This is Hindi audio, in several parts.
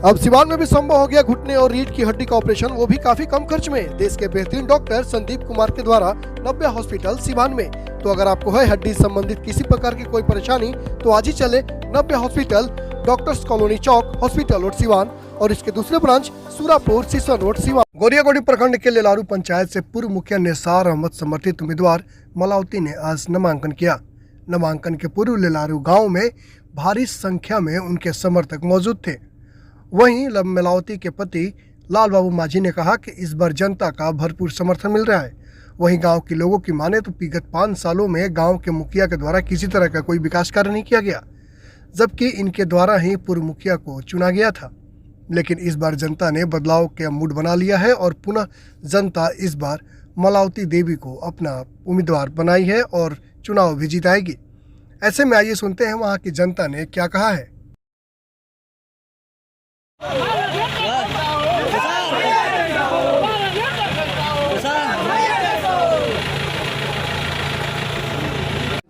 अब सिवान में भी संभव हो गया घुटने और रीढ़ की हड्डी का ऑपरेशन, वो भी काफी कम खर्च में। देश के बेहतरीन डॉक्टर संदीप कुमार के द्वारा नव्या हॉस्पिटल सिवान में। तो अगर आपको है हड्डी संबंधित किसी प्रकार की कोई परेशानी तो आज ही चले नव्या हॉस्पिटल, डॉक्टर्स कॉलोनी चौक, हॉस्पिटल रोड सिवान और इसके दूसरे ब्रांच सूरापुर सिसवन रोड सिवान। गोरियागोड़ी प्रखंड के लेलारू पंचायत से पूर्व मुखिया निसार अहमद समर्थित उम्मीदवार मलावती ने आज नामांकन किया। नामांकन के पूर्व लेलारू गाँव में भारी संख्या में उनके समर्थक मौजूद थे। वहीं मलावती के पति लाल बाबू माझी ने कहा कि इस बार जनता का भरपूर समर्थन मिल रहा है। वहीं गांव के लोगों की माने तो विगत 5 सालों में गांव के मुखिया के द्वारा किसी तरह का कोई विकास कार्य नहीं किया गया, जबकि इनके द्वारा ही पूर्व मुखिया को चुना गया था। लेकिन इस बार जनता ने बदलाव का मूड बना लिया है और पुनः जनता इस बार मलावती देवी को अपना उम्मीदवार बनाई है और चुनाव भी जिताएगी। ऐसे में आइए सुनते हैं वहाँ की जनता ने क्या कहा है।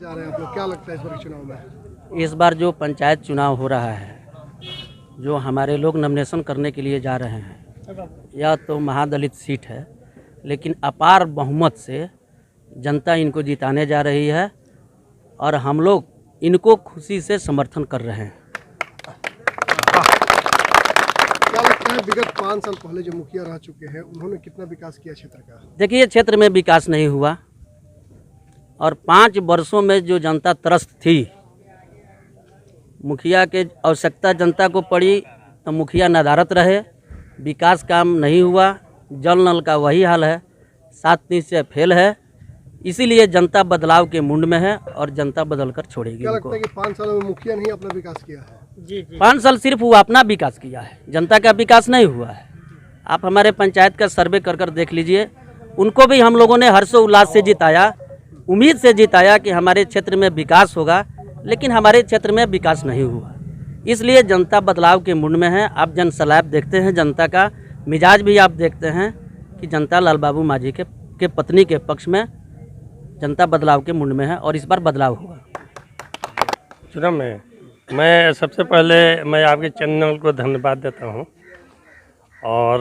जा रहे हैं आप लोग, क्या लगता है इस बार चुनाव में? इस बार जो पंचायत चुनाव हो रहा है, जो हमारे लोग नॉमिनेशन करने के लिए जा रहे हैं, यह तो महादलित सीट है, लेकिन अपार बहुमत से जनता इनको जिताने जा रही है और हम लोग इनको खुशी से समर्थन कर रहे हैं। क्या लगता है विगत 5 साल पहले जो मुखिया रह चुके हैं उन्होंने कितना विकास किया क्षेत्र का? देखिए, क्षेत्र में विकास नहीं हुआ और 5 वर्षों में जो जनता त्रस्त थी, मुखिया के आवश्यकता जनता को पड़ी तो मुखिया नदारत रहे, विकास काम नहीं हुआ। जल नल का वही हाल है, 7 निश्चय फेल है। इसीलिए जनता बदलाव के मुंड में है और जनता बदल कर छोड़ेगी। क्या लगता है कि 5 सालों में मुखिया ने अपना विकास किया है? जी। 5 साल सिर्फ वो अपना विकास किया है, जनता का विकास नहीं हुआ है। आप हमारे पंचायत का सर्वे कर देख लीजिए। उनको भी हम लोगों ने हर्षोल्लास से जिताया, उम्मीद से जिताया कि हमारे क्षेत्र में विकास होगा, लेकिन हमारे क्षेत्र में विकास नहीं हुआ। इसलिए जनता बदलाव के मुंड में है। आप जन सलाब देखते हैं, जनता का मिजाज भी आप देखते हैं कि जनता लाल बाबू माझी के पत्नी के पक्ष में जनता बदलाव के मुंड में है और इस बार बदलाव होगा। चुनाव में मैं सबसे पहले मैं आपके चैनल को धन्यवाद देता हूं और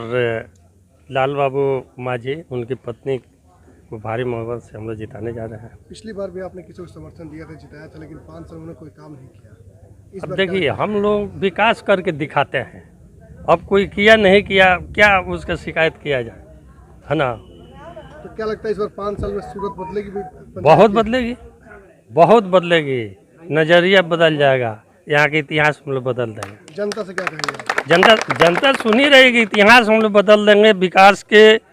लाल बाबू माझी उनकी पत्नी को भारी मोहब्बत से हम लोग जिताने जा रहे हैं। पिछली बार भी आपने किसी को समर्थन दिया था, जिताया था, लेकिन 5 साल में कोई काम नहीं किया। अब देखिए, हम लोग विकास करके दिखाते हैं। अब कोई किया नहीं किया, क्या उसका शिकायत किया जाए, है ना? तो क्या लगता है इस बार 5 साल में सूरत बदलेगी? बहुत बदलेगी, बहुत बदलेगी। नज़रिया बदल जाएगा, यहाँ के इतिहास हम लोग बदल देंगे। जनता से क्या कहेंगे? जनता सुनी रहेगी, इतिहास हम लोग बदल देंगे। विकास के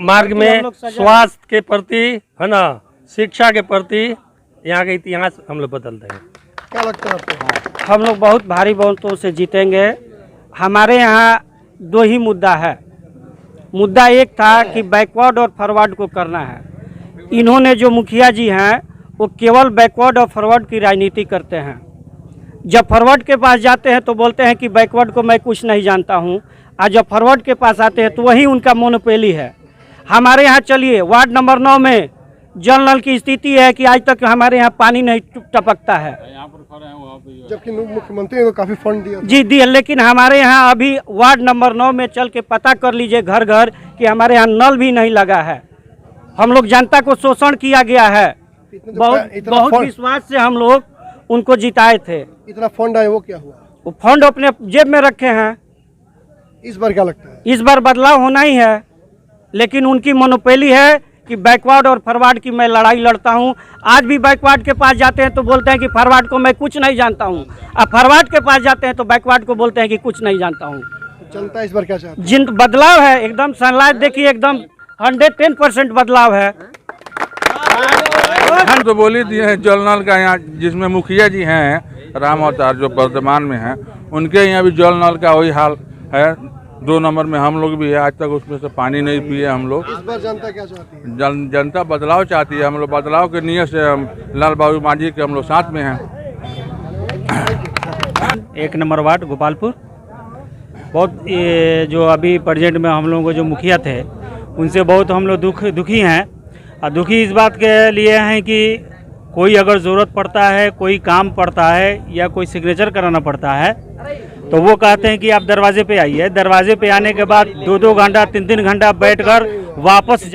मार्ग में, स्वास्थ्य के प्रति, है ना, शिक्षा के प्रति यहाँ के इतिहास हम लोग बदल देंगे। क्या लगता है आपको? हम लोग बहुत भारी बहुमतों से जीतेंगे। हमारे यहाँ 2 ही मुद्दा है। मुद्दा एक था कि बैकवर्ड और फॉरवर्ड को करना है। इन्होंने जो मुखिया जी हैं वो केवल बैकवर्ड और फॉरवर्ड की राजनीति करते हैं। जब फॉरवर्ड के पास जाते हैं तो बोलते हैं कि बैकवर्ड को मैं कुछ नहीं जानता हूँ, और जब फॉरवर्ड के पास आते हैं तो वही उनका मोनोपोली है। हमारे यहाँ चलिए, वार्ड नंबर 9 में जल नल की स्थिति है कि आज तक हमारे यहाँ पानी नहीं टपकता है, जबकि मुख्यमंत्री ने तो काफी फंड दिया। जी दिया, लेकिन हमारे यहाँ अभी वार्ड नंबर 9 में चल के पता कर लीजिए घर घर कि हमारे यहाँ नल भी नहीं लगा है। हम लोग जनता को शोषण किया गया है। बहुत विश्वास से हम लोग उनको जिताए थे। इतना फंड आया, वो क्या हुआ? वो फंड अपने जेब में रखे हैं। इस बार क्या लगता है? इस बार बदलाव होना ही है, लेकिन उनकी मोनोपोली है कि बैकवर्ड और फॉरवर्ड की मैं लड़ाई लड़ता हूं। आज भी बैकवर्ड के पास जाते हैं तो बोलते हैं कि फॉरवर्ड को मैं कुछ नहीं जानता हूं, और फॉरवर्ड के पास जाते हैं तो बैकवर्ड को बोलते हैं कि कुछ नहीं जानता हूं। जनता इस बार क्या चाहती है? जिन बदलाव है, एकदम सनलाइट देखिए, एकदम 110% बदलाव है। हम तो बोली दिए हैं जल नल का, यहाँ जिसमें मुखिया जी हैं राम अवतार जो वर्तमान में हैं, उनके यहाँ भी जल नल का वही हाल है। 2 नंबर में हम लोग भी है, आज तक उसमें से पानी नहीं पिए हम लोग। इस बार जनता क्या चाहती है? जनता बदलाव चाहती है। हम लोग बदलाव के नियत से हम लाल बाबू माझी के हम लोग साथ में हैं। 1 नंबर वार्ड गोपालपुर। बहुत जो अभी प्रेजेंट में हम लोगों को जो मुखिया थे उनसे बहुत हम लोग दुखी हैं। और दुखी इस बात के लिए हैं कि कोई अगर ज़रूरत पड़ता है, कोई काम पड़ता है या कोई सिग्नेचर कराना पड़ता है तो वो कहते हैं कि आप दरवाजे पे आइए, दरवाजे पे आने के बाद 2-2 घंटा 3-3 घंटा बैठकर वापस